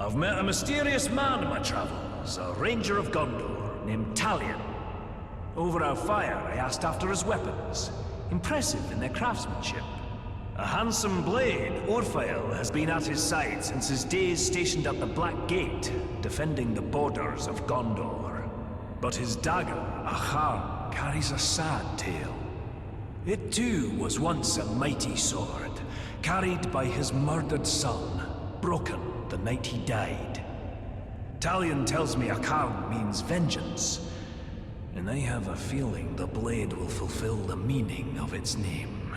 I've met a mysterious man in my travels, a ranger of Gondor named Talion. Over our fire, I asked after his weapons, impressive in their craftsmanship. A handsome blade, Orphael, has been at his side since his days stationed at the Black Gate, defending the borders of Gondor. But his dagger, Achar, carries a sad tale. It too was once a mighty sword, carried by his murdered son, broken the night he died. Talion tells me Achar means vengeance, and I have a feeling the blade will fulfill the meaning of its name.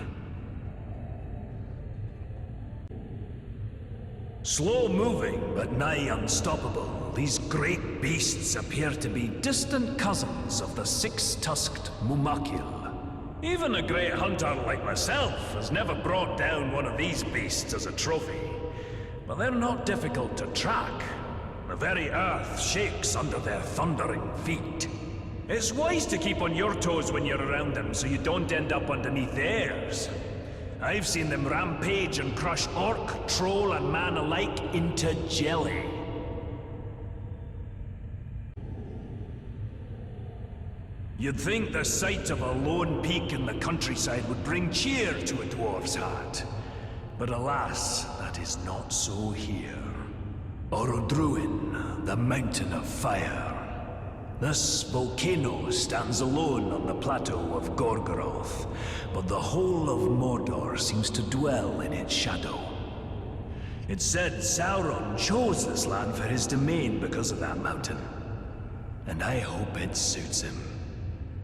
Slow-moving, but nigh unstoppable, these great beasts appear to be distant cousins of the six-tusked Mumakil. Even a great hunter like myself has never brought down one of these beasts as a trophy. But they're not difficult to track. The very earth shakes under their thundering feet. It's wise to keep on your toes when you're around them so you don't end up underneath theirs. I've seen them rampage and crush orc, troll, and man alike into jelly. You'd think the sight of a lone peak in the countryside would bring cheer to a dwarf's heart. But alas, that is not so here. Orodruin, the mountain of fire. This volcano stands alone on the plateau of Gorgoroth, but the whole of Mordor seems to dwell in its shadow. It's said Sauron chose this land for his domain because of that mountain, and I hope it suits him.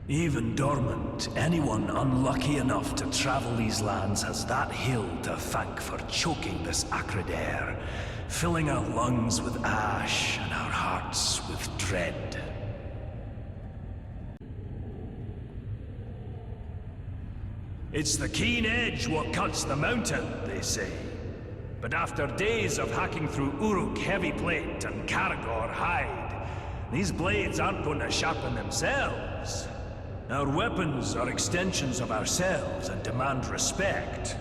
Even dormant, anyone unlucky enough to travel these lands has that hill to thank for choking this acrid air, filling our lungs with ash and our hearts with dread. It's the keen edge what cuts the mountain, they say. But after days of hacking through Uruk heavy plate and Caragor hide, these blades aren't going to sharpen themselves. Our weapons are extensions of ourselves and demand respect.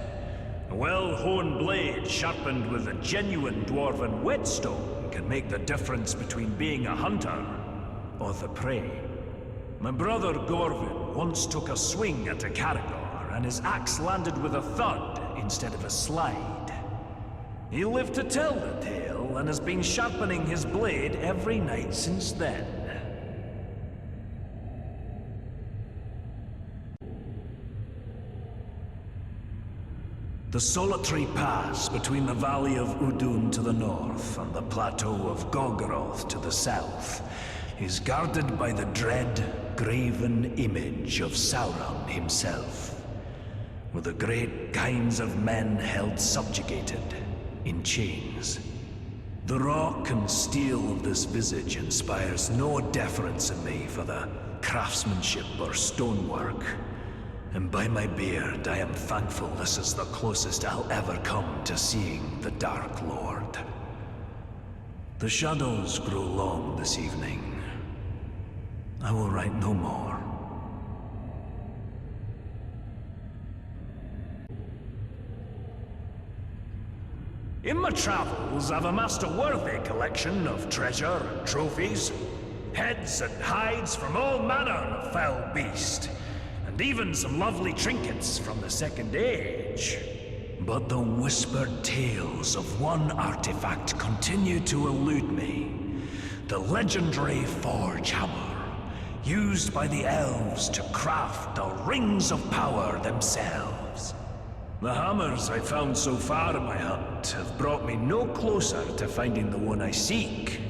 A well-honed blade sharpened with a genuine dwarven whetstone can make the difference between being a hunter or the prey. My brother Gorvin once took a swing at a Caragor, and his axe landed with a thud instead of a slide. He lived to tell the tale and has been sharpening his blade every night since then. The solitary pass between the Valley of Udun to the north and the plateau of Gorgoroth to the south is guarded by the dread, graven image of Sauron himself, with the great kinds of men held subjugated in chains. The rock and steel of this visage inspires no deference in me for the craftsmanship or stonework. And by my beard, I am thankful this is the closest I'll ever come to seeing the Dark Lord. The shadows grow long this evening. I will write no more. In my travels, I've amassed a worthy collection of treasure and trophies, heads and hides from all manner of foul beast, and even some lovely trinkets from the Second Age. But the whispered tales of one artifact continue to elude me. The legendary Forge Hammer, used by the elves to craft the Rings of Power themselves. The hammers I've found so far in my hunt have brought me no closer to finding the one I seek.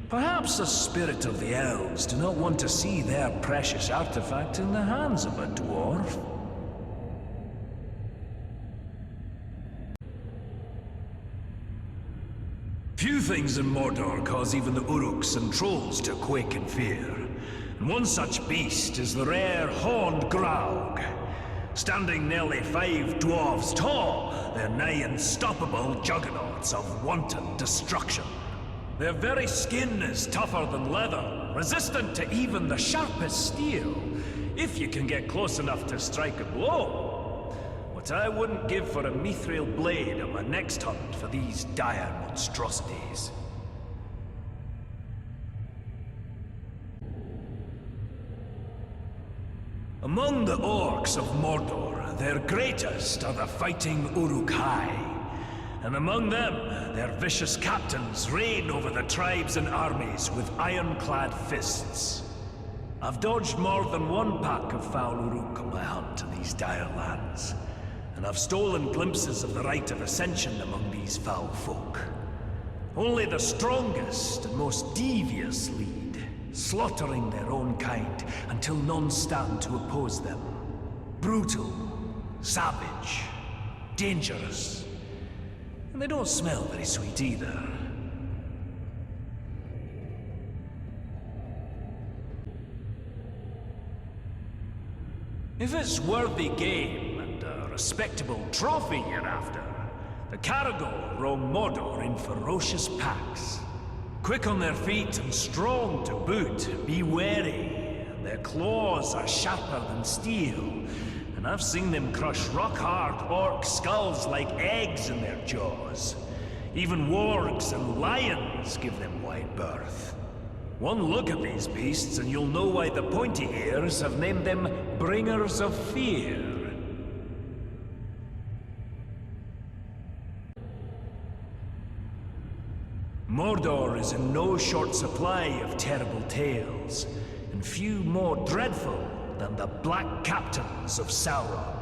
Perhaps the spirit of the elves do not want to see their precious artifact in the hands of a dwarf. Few things in Mordor cause even the Uruks and trolls to quake in fear, and one such beast is the rare horned Graug. Standing nearly 5 dwarves tall, they're nigh unstoppable juggernauts of wanton destruction. Their very skin is tougher than leather, resistant to even the sharpest steel, if you can get close enough to strike a blow. What I wouldn't give for a mithril blade on my next hunt for these dire monstrosities. Among the orcs of Mordor, their greatest are the fighting Uruk-hai. And among them, their vicious captains reign over the tribes and armies with ironclad fists. I've dodged more than one pack of foul Uruk on my hunt to these dire lands, and I've stolen glimpses of the rite of ascension among these foul folk. Only the strongest and most devious lead, slaughtering their own kind until none stand to oppose them. Brutal, savage, dangerous. And they don't smell very sweet either. If it's worthy game and a respectable trophy you're after, the Caragor roam Mordor in ferocious packs. Quick on their feet and strong to boot, be wary. Their claws are sharper than steel, and I've seen them crush rock-hard orc skulls like eggs in their jaws. Even wargs and lions give them wide berth. One look at these beasts and you'll know why the pointy ears have named them Bringers of Fear. Mordor is in no short supply of terrible tales, and few more dreadful than the Black Captains of Sauron.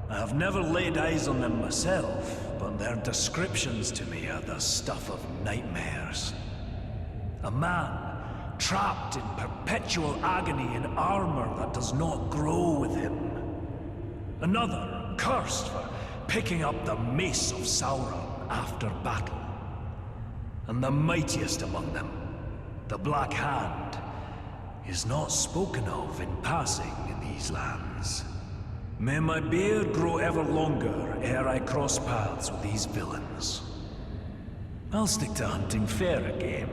I have never laid eyes on them myself, but their descriptions to me are the stuff of nightmares. A man trapped in perpetual agony in armor that does not grow with him. Another cursed for picking up the mace of Sauron after battle. And the mightiest among them, the Black Hand, is not spoken of in passing in these lands. May my beard grow ever longer ere I cross paths with these villains. I'll stick to hunting fairer game.